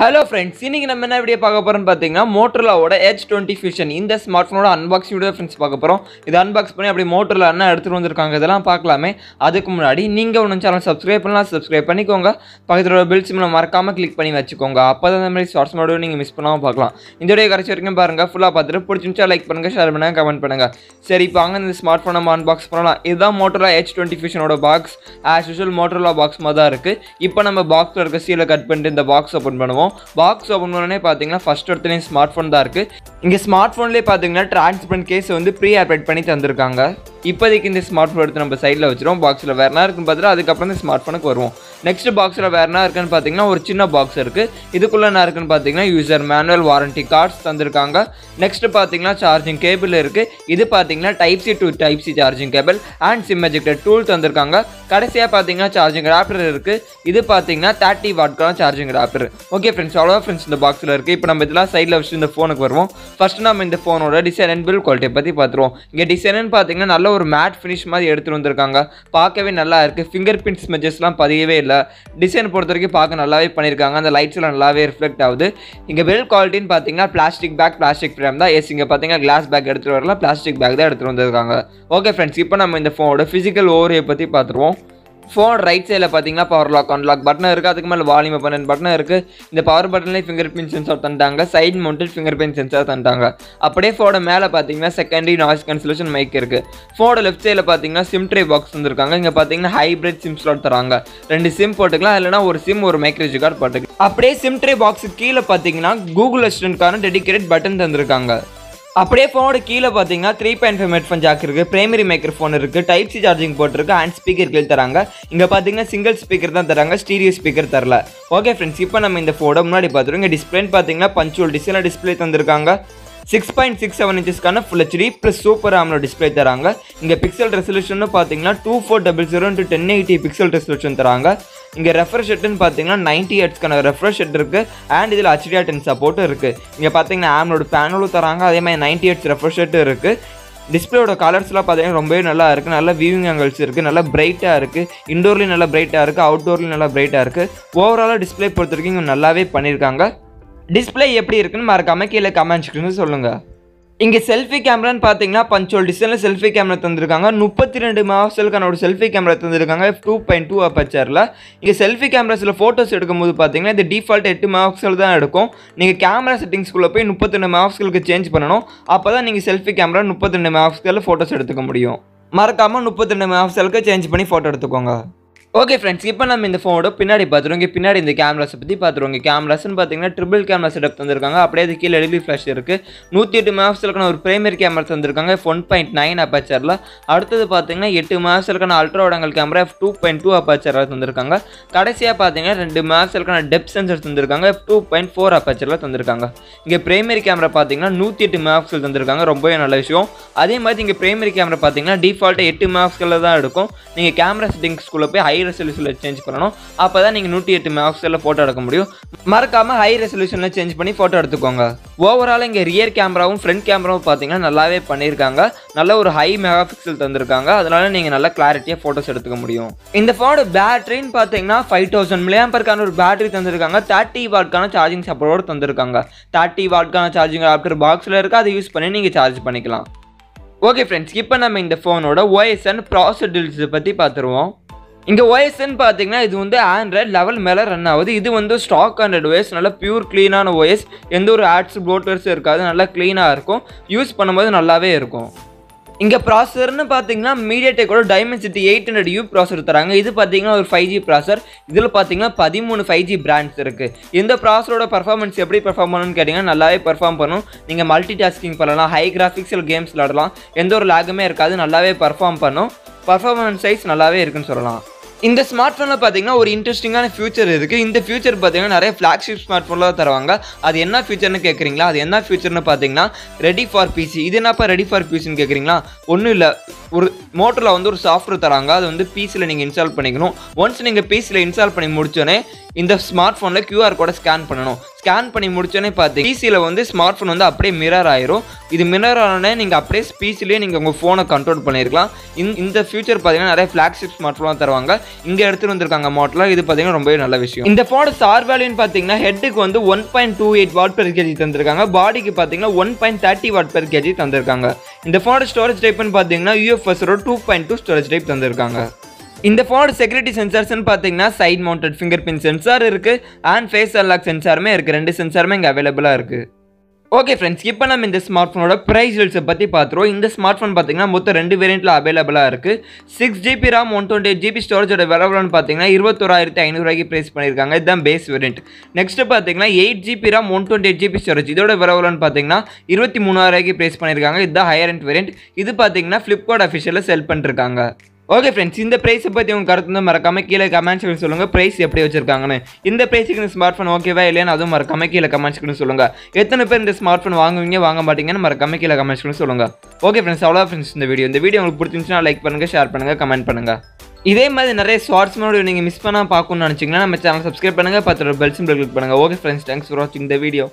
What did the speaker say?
Hello friends, இன்னைக்கு நம்ம என்ன வீடியோ பார்க்க போறோம்னு பாத்தீங்கன்னா Motorolaவோட H20 Fusion இந்த ஸ்மார்ட்போனோட அன்பாக்சிங் வீடியோ फ्रेंड्स பார்க்க போறோம். இத அன்பாக்ஸ் பண்ணி அப்படியே Motorola என்ன எடுத்துட்டு வந்திருக்காங்க இதெல்லாம் பார்க்கலாமே. அதுக்கு முன்னாடி நீங்க உங்க சேனல் சப்ஸ்கிரைப் பண்ணலாம் சப்ஸ்கிரைப் பண்ணிக்கோங்க. பக்கத்துல உள்ள பெல் சிம்பலை மறக்காம கிளிக் பண்ணி வச்சுக்கோங்க. அப்பதான் இந்த மாதிரி ஷார்ட்ஸ் வீடியோ நீங்க மிஸ் பண்ணாம பார்க்கலாம். இந்த வீடியோ கடைசி வரைக்கும் பாருங்க. ஃபுல்லா பார்த்துட்டு பிடிச்சிருந்தா லைக் பண்ணுங்க, ஷேர் பண்ணுங்க, கமெண்ட் பண்ணுங்க. சரி இப்போ வாங்க இந்த ஸ்மார்ட்போன் நம்ம அன்பாக்ஸ் பண்ணலாம். இதுதான் Motorola H20 Fusionோட box. as usual Motorola box மாதிரி தான் இருக்கு. இப்போ நம்ம பாக்ஸ்ல இருக்க சீலை கட் பண்ணிட்டு இந்த பாக்ஸ் ஓபன் பண்ணுவோம். பாக்ஸ் ஓபன் பண்ணனே பாத்தீங்கன்னா ஃபர்ஸ்ட் எடுத்தனே ஸ்மார்ட்போன் தான் இருக்கு. இங்க ஸ்மார்ட்போன்லயே பாத்தீங்கன்னா டிரான்ஸ்பரண்ட் கேஸ் வந்து ப்ரீ ஆப்டேட் பண்ணி தந்திருக்காங்க. இப்போதைக்கு இந்த ஸ்மார்ட்போன் எடுத்து நம்ம சைடில் வச்சிரும். பாக்ஸில் வேற என்ன இருக்குன்னு பார்த்துட்டு அதுக்கப்புறம் இந்த ஸ்மார்ட்போனுக்கு வருவோம். நெக்ஸ்ட் பாக்ஸில் வேற என்ன இருக்குன்னு பார்த்தீங்கன்னா ஒரு சின்ன பாக்ஸ் இருக்குது. இதுக்குள்ளே என்ன இருக்குன்னு பார்த்தீங்கன்னா யூசர் மேனுவல் வாரண்டி கார்ட்ஸ் தந்திருக்காங்க. நெக்ஸ்ட் பார்த்தீங்கன்னா சார்ஜிங் கேபிள் இருக்குது. இது பார்த்தீங்கன்னா type C to type C charging cable and sim ejector tool தந்திருக்காங்க. கடைசியாக பார்த்தீங்கன்னா சார்ஜிங் அடாப்டர் இருக்குது. இது பார்த்தீங்கன்னா 30 வாட்க்கான சார்ஜிங் அடாப்டர். ஓகே ஃப்ரெண்ட்ஸ், அவ்வளோ ஃப்ரெண்ட்ஸ் இந்த பாக்ஸில் இருக்குது. இப்போ நம்ம இதெல்லாம் சைடில் வச்சு இந்த ஃபோனுக்கு வருவோம். ஃபர்ஸ்ட் நம்ம இந்த ஃபோனோட டிசைன் அண்ட் பில்ட் குவாலிட்டியை பற்றி பார்த்துருவோம். இங்கே டிசைன் பார்த்தீங்கன்னா நல்ல ஒரு மேட் ஃபினிஷ் மாதிரி எடுத்துகிட்டு வந்திருக்காங்க. பார்க்கவே நல்லா இருக்குது. ஃபிங்கர் பிரிண்ட் ஸ்மெச்சஸ்லாம் பதியவே இல்லை. டிசைன் பொறுத்த வரைக்கும் பார்க்க நல்லாவே பண்ணியிருக்காங்க. அந்த லைட்ஸ் எல்லாம் நல்லாவே ரிஃப்ளெக்ட் ஆகுது. இங்கே பில்ட் குவாலிட்டின்னு பார்த்தீங்கன்னா பிளாஸ்டிக் பேக் பிளாஸ்டிக் ஃப்ரேம் தான். எஸ் இங்கே பார்த்தீங்கன்னா கிளாஸ் பேக் எடுத்துகிட்டு வரலாம், பிளாஸ்டிக் பேக் தான் எடுத்துகிட்டு வந்திருக்காங்க. ஓகே ஃப்ரெண்ட்ஸ், இப்போ நம்ம இந்த ஃபோனோட ஃபிசிக்கல் ஓவரையை பற்றி பார்த்துருவோம். ஃபோன் ரைட் சைடில் பார்த்தீங்கன்னா பவர் லாக் அன்லாக் பட்டன் இருக்குது. அதுக்கு மேலே வால்யூம் பட்டன் பட்டன் இருக்குது. இந்த பவர் பட்டன்லேயே ஃபிங்கர் பிரிண்ட் சென்சார் தந்துட்டாங்க. Side mounted finger print sensor தந்துட்டாங்க. அப்படியே ஃபோனோட மேலே பார்த்தீங்கன்னா செகண்டரி நாய்ஸ் கேன்சலேஷன் மைக் இருக்குது. ஃபோனோட லெஃப்ட் சைடில் பார்த்தீங்கன்னா சிம் ட்ரே பாக்ஸ் வந்துருக்காங்க. இங்கே பார்த்தீங்கன்னா ஹைப்ரிட் சிம் ஸ்லாட் தராங்க. 2 சிம் போட்டுக்கலாம், இல்லைனா ஒரு சிம் ஒரு மைக்ரோஜி கார்டு போட்டுக்கலாம். அப்படியே சிம் ட்ரே பாக்ஸுக்கு கீழே பார்த்தீங்கன்னா கூகுள் அசிஸ்டன்ட்கான டெடிகேட்டட் பட்டன் தந்திருக்காங்க. அப்படியே ஃபோனோட கீழே பார்த்தீங்கன்னா 3.5 ஹெட்ஃபோன் ஜாக் இருக்குது, பிரைமரி மைக்ரோஃபோன் இருக்குது, டைப் சி சார்ஜிங் போட்டிருக்கு அண்ட் ஸ்பீக்கர் கீழே தராங்க. இங்கே பார்த்தீங்கன்னா சிங்கிள் ஸ்பீக்கர் தான் தராங்க, ஸ்டீரியோ ஸ்பீக்கர் தரல. ஓகே ஃப்ரெண்ட்ஸ், இப்போ நம்ம இந்த ஃபோனோட முன்னாடி பார்த்துருவோம். இங்கே டிஸ்பிளேன்னு பார்த்தீங்கன்னா பஞ்சுவல் டிசைனில் டிஸ்பிளே தந்திருக்காங்க. 6.67 இன்ச்சஸ்க்கான full HD plus super AMOLED display தராங்க. இங்கே பிக்சல் ரெசல்யூஷன் பார்த்தீங்கன்னா 2400 × 1080 பிக்சல் ரெசல்யூஷன் தராங்க. இங்கே ரெஃப்ரெஷ் ரேட்னு பார்த்தீங்கன்னா 90 ஹெர்ட்ஸ்க்கான ரெஃப்ரெஷ் ரேட் இருக்குது அண்ட் இதில் HDR10 சப்போர்ட்டும் இருக்குது. இங்கே பார்த்தீங்கன்னா ஆம்லோட பேனலும் தராங்க, அதே மாதிரி 90 ஹெர்ட்ஸ் ரெஃப்ரெஷ் ரேட்டும் இருக்குது. டிஸ்பிளேயோட கலர்ஸ்லாம் பார்த்தீங்கன்னா ரொம்பவே நல்லா இருக்குது. நல்ல வியூவிங் ஆங்கிள்ஸ் இருக்குது, நல்லா பிரைட்டாக இருக்குது. இண்டோர்லேயும் நல்லா பிரைட்டாக இருக்குது, அவுட்டோர்லேயும் நல்லா பிரைட்டாக இருக்குது. ஓவராலாக டிஸ்பிளே பொறுத்த வரைக்கும் இங்கே நல்லாவே பண்ணியிருக்காங்க. டிஸ்பிளே எப்படி இருக்குன்னு மறக்காம கீழே கமெண்ட் செக்ஷனில் சொல்லுங்கள். இங்கே செல்ஃபி கேமரான்னு பார்த்தீங்கன்னா பஞ்சோல் டிசைனில் செல்ஃபி கேமரா தந்திருக்காங்க. 32 மெகாபிக்சலுக்கான ஒரு செல்ஃபி கேமரா தந்திருக்காங்க f2.2 அப்பச்சரில். இங்கே செல்ஃபி கேமராஸில் ஃபோட்டோஸ் எடுக்கும்போது பார்த்தீங்கன்னா இது டிஃபால்ட் 8 மெகாபிக்சல் தான் எடுக்கும். நீங்கள் கேமரா செட்டிங்ஸ்குள்ளே போய் 32 மெகாபிக்சலுக்கு சேஞ்ச் பண்ணணும். அப்போ தான் நீங்கள் செல்ஃபி கேமரா 32 மெகாபிக்சலில் ஃபோட்டோஸ் எடுத்துக்க முடியும். மறக்காமல் 32 மெகாபிக்சலுக்கு சேஞ்ச் பண்ணி ஃபோட்டோ எடுத்துக்கோங்க. ஓகே ஃப்ரெண்ட்ஸ், இப்போ நம்ம இந்த ஃபோனோட பின்னாடி பார்த்துருவோம். இங்கே பின்னாடி இந்த கேமராஸை பற்றி பார்த்துருவோம். இங்கே கேமராஸ்ன்னு பார்த்தீங்கன்னா ட்ரிபிள் கேமரா செட்டப் தந்திருக்காங்க. அப்படியே அது கீழே எல்இடி ஃப்ளாஷ் இருக்குது. 108 மெகாபிக்சலுக்கான ஒரு பிரைமரி கேமரா தந்திருக்காங்க f1.9 அப்பச்சரில். அடுத்தது பார்த்தீங்கன்னா 8 மெகாபிக்சலுக்கான ultra wide angle camera f2.2 அப்பச்சரில் தந்திருக்காங்க. கடைசியாக பார்த்தீங்கன்னா 2 மெகாபிக்சலுக்கான டெப்த் சென்சர் தந்திருக்காங்க, f2.4 அப்பச்சரில் தந்திருக்காங்க. இங்கே பிரைமரி கேமரா பார்த்தீங்கன்னா 108 மெகாபிக்சல் தந்திருக்காங்க, ரொம்பவே நல்ல விஷயம். அதே மாதிரி இங்கே பிரைமரி கேமரா பார்த்தீங்கன்னா டிஃபால்ட்டாக 8 மெகாபிக்சலில் தான் எடுக்கும். நீங்கள் கேமரா செட்டிங்ஸ்குள்ளே போய் ஹை ரெசல்யூஷனில் சேஞ்ச் பண்ணணும். அப்போ தான் நீங்கள் 108 மெகாபிக்சலில் ஃபோட்டோ எடுக்க முடியும். மறக்காமல் ஹை ரெசல்யூஷனில் சேஞ்ச் பண்ணி ஃபோட்டோ எடுத்துக்கோங்க. ஓவரால் இங்கே ரியர் கேமராவும் ஃப்ரண்ட் கேமராவும் பார்த்தீங்கன்னா நல்லாவே பண்ணியிருக்காங்க. நல்ல ஒரு ஹை மெகாபிக்சல் தந்திருக்காங்க. அதனால நீங்கள் நல்லா கிளாரிட்டியாக ஃபோட்டோஸ் எடுத்துக்க முடியும். இந்த ஃபோனோட பேட்டரின்னு பார்த்தீங்கன்னா 5000 mAh ஒரு பேட்டரி தந்திருக்காங்க. 30 வாட்க்கான சார்ஜிங் சப்போர்ட்டோடு தந்திருக்காங்க. 30 வாட்க்கான சார்ஜிங் ஆப்டர் பாக்ஸில் இருக்குது, அதை யூஸ் பண்ணி நீங்கள் சார்ஜ் பண்ணிக்கலாம். ஓகே ஃப்ரெண்ட்ஸ், இப்போ நம்ம இந்த ஃபோனோட OS அண்ட் ப்ராசஸர் டீல்ஸை பற்றி பார்த்துருவோம். இங்கே OSன்னு பார்த்தீங்கன்னா இது வந்து ஆண்ட்ராய்ட் லெவல் மேலே ரன் ஆகுது. இது வந்து ஸ்டாக் ஆண்ட்ராய்டு OS, நல்லா பியூர் க்ளீனான OS. எந்த ஒரு ஆட்ஸ் ப்ளோட்வேர்ஸும் இருக்காது, நல்லா க்ளீனாக இருக்கும். யூஸ் பண்ணும்போது நல்லாவே இருக்கும். இங்கே ப்ராசஸர்னு பார்த்தீங்கன்னா மீடியாடெக்கோட டைமென்சிட்டி 800U ப்ராசஸர் தராங்க. இது பார்த்தீங்கன்னா ஒரு 5G ப்ராசஸர். இதில் பார்த்தீங்கன்னா 13 5G பிராண்ட்ஸ் இருக்குது. இந்த ப்ராசஸரோட பர்ஃபார்மன்ஸ் எப்படி பர்ஃபார்ம் பண்ணணும்னு கேட்டிங்கன்னா நல்லாவே பர்ஃபார்ம் பண்ணும். நீங்கள் மல்டி டாஸ்கிங் பண்ணலாம், ஹை கிராஃபிக்ஸில் கேம்ஸ் விளாடலாம், எந்த ஒரு லேகுமே இருக்காது, நல்லாவே பர்ஃபார்ம் பண்ணும். பர்ஃபார்மன்ஸ் சைஸ் நல்லாவே இருக்குன்னு சொல்லலாம். இந்த ஸ்மார்ட் ஃபோனில் பார்த்தீங்கன்னா ஒரு இன்ட்ரெஸ்டிங்கான ஃபியூச்சர் இருக்குது. இந்த ஃபியூச்சர் பார்த்தீங்கன்னா நிறைய ஃப்ளாக்ஷிப் ஸ்மார்ட் ஃபோனில் தான் தருவாங்க. அது என்ன ஃபியூச்சர்னு கேட்குறீங்களா? அது என்ன ஃபியூச்சர்னு பார்த்தீங்கன்னா ரெடி ஃபார் பிசி. இது என்னப்பா ரெடி ஃபார் பிசின்னு கேட்குறீங்களா? ஒன்றும் இல்லை, ஒரு மோட்டரில் வந்து ஒரு சாஃப்ட்வேர் தராங்க. அது வந்து பிசியில் நீங்கள் இன்ஸ்டால் பண்ணிக்கணும். ஒன்ஸ் நீங்கள் பிசியில் இன்ஸ்டால் பண்ணி முடிச்சோன்னே இந்த ஸ்மார்ட் ஃபோனில் QR கோடை ஸ்கேன் பண்ணணும். ஸ்கேன் பண்ணி முடிச்சோன்னே பார்த்தீங்க பிசியில் வந்து ஸ்மார்ட் ஃபோன் வந்து அப்படியே மிரர் ஆயிரும். இது மிரர் ஆனோடனே நீங்கள் அப்படியே பிசிலேயே நீங்கள் உங்கள் ஃபோனை கண்ட்ரோல் பண்ணியிருக்கலாம். இந்த ஃபியூச்சர் பார்த்தீங்கன்னா நிறைய ஃப்ளாக்ஷிப் ஸ்மார்ட் ஃபோனாக தருவாங்க. இங்கே எடுத்துகிட்டு வந்திருக்காங்க மாடலில். இது பார்த்தீங்கன்னா ரொம்பவே நல்ல விஷயம். இந்த ஃபோனோட சார் வேல்யூன்னு பார்த்தீங்கன்னா ஹெட்டுக்கு வந்து 1.28 வாட் பெர் கேஜி தந்திருக்காங்க. பாடிக்கு பார்த்தீங்கன்னா 1.30 வாட் பெர் கேஜி தந்திருக்காங்க. இந்த ஃபோனோட ஸ்டோரேஜ் டைப்னு பார்த்தீங்கன்னா UFS 2.2 ஸ்டோரேஜ் டைப் தந்திருக்காங்க. இந்த ஃபோனோட செக்யூரிட்டி சென்சார்ஸ்னு பார்த்தீங்கன்னா side mounted finger print sensor இருக்குது அண்ட் ஃபேஸ் அன்லாக் சென்சாருமே இருக்குது. 2 சென்சாருமே இங்கே அவைலபிளாக இருக்குது. ஓகே ஃப்ரெண்ட்ஸ், இப்போ நம்ம இந்த ஸ்மார்ட் ஃபோனோட ப்ரைஸ் டீல்ஸை பற்றி பார்த்துருவோம். இந்த ஸ்மார்ட் ஃபோன் பார்த்தீங்கன்னா மொத்தம் 2 வேரியண்ட்டில் அவைலபிளாக இருக்குது. 6GB RAM 128GB ஸ்டோரேஜோட விலைன்னு பார்த்தீங்கன்னா 21,500 ப்ரைஸ் பண்ணியிருக்காங்க. இதுதான் பேஸ் வேரியண்ட். நெக்ஸ்ட்டு பார்த்தீங்கன்னா 8GB RAM 128GB ஸ்டோரேஜ் இதோட விலைன்னு பார்த்தீங்கன்னா 23,000 ப்ரைஸ் பண்ணியிருக்காங்க. இதுதான் ஹையர் எண்ட் வேரியண்ட். இது பார்த்தீங்கன்னா ஃப்ளிப்கார்ட் அஃபிஷியலில் செல் பண்ணிருக்காங்க. ஓகே ஃப்ரெண்ட்ஸ், இந்த ப்ரைஸை பற்றி உங்கள் கருத்து மறக்காமல் கீழே கமெண்ட்ஸ்க்கு சொல்லுங்கள். ப்ரைஸ் எப்படி வச்சிருக்காங்கன்னு. இந்த ப்ரைஸுக்கு இந்த ஸ்மார்ட் ஃபோன் ஓகேவா இல்லையான்னு அதுவும் மறக்காமல் கீழே கமெண்ட்ஸ்க்கு சொல்லுங்கள். எத்தனை பேர் இந்த ஸ்மார்ட் ஃபோன் வாங்குவீங்க வாங்க மாட்டீங்கன்னு மறக்காமல் கீழே கமெண்ட்ஸ்க்கு சொல்லுங்கள். ஓகே ஃப்ரெண்ட்ஸ், அவ்வளோ ஃப்ரெண்ட்ஸ் இந்த வீடியோ உங்களுக்கு பிடிச்சிருந்துச்சுன்னா லைக் பண்ணுங்கள், ஷேர் பண்ணுங்கள், கமெண்ட் பண்ணுங்கள். இதே மாதிரி நிறைய ஷார்ட்ஸ்மோட நீங்கள் மிஸ் பண்ணால் பார்க்கணும்னு நினச்சிங்கன்னா நம்ம சேனல் சப்ஸ்கிரைப் பண்ணுங்கள், பார்த்துட்டு பெல் சிம்பிள் கிளிக் பண்ணுங்கள். ஓகே ஃப்ரெண்ட்ஸ், தேங்க்ஸ் ஃபார் வாட்சிங் த வீடியோ.